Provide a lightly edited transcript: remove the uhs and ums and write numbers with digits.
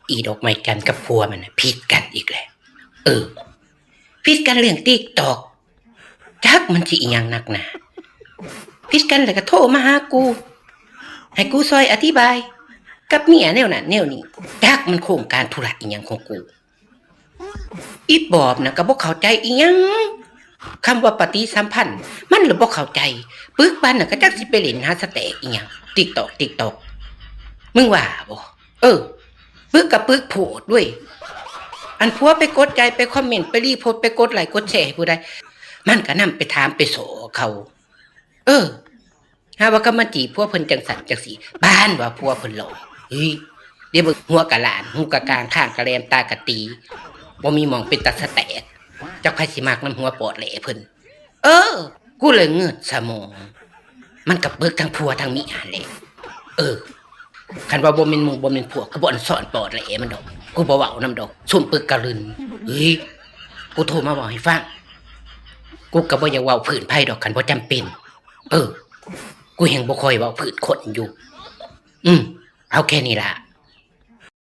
อีดอกไม้จันทร์กับผัวมันน่ะผิดกันอีกแล้วผิดกันเรื่องติ๊กตอกจักมันสิอีหยังนักหนาผิดกันแล้วก็โทรมาหากูให้กูซอยอธิบายกับเมียแนวนั้นแนวนี้จักมันโครงการธุระอีหยังของกูอีบอบน่ะก็บ่เข้าใจอีหยังคำว่าปฏิสัมพันธ์มันละบ่เข้าใจปึกปันน่ะก็จักสิไปเล่นหาสแต็กอีหยังติ๊กตอกมึงว่าบ่ปึกกับปึกโพดด้วยอันผัวไปกดใจไปคอมเมนต์ไปรีโพสต์ไปกดไลค์กดแชร์ให้ผู้ใดมันก็นำไปถามไปโสเขาหาว่าก็มาจีบผัวเพิ่นจังสันจังสีบ้านว่าผัวเพิ่นหล่อเฮ้ยเดี๋ยวหัวกะหลานหูกะกลางข้างกะแรมตากะตีบ่มีหม่องเป็นตาสแตกเจ้าใครสิมักน้ำหัวปอดแหล่เพิ่นกูเลยเงิดสมองมันกับเบิกทั้งผัวทั้งเมียแหละคันว่าบ่แม่นหมู่บ่แม่นผัวก็บ่อนสอนปอดแหล่มันดอกกูบ่เว้านำดอกซุ่มปึกกะลึนเฮ้ยกูโทรมาเว้าให้ฟังกูก็บ่อยากเว้าผื่นไผดอกคันบ่จำเป็นกูแฮงบ่ค่อยเว้าผื่นคนอยู่เอาแค่นี้ล่ะ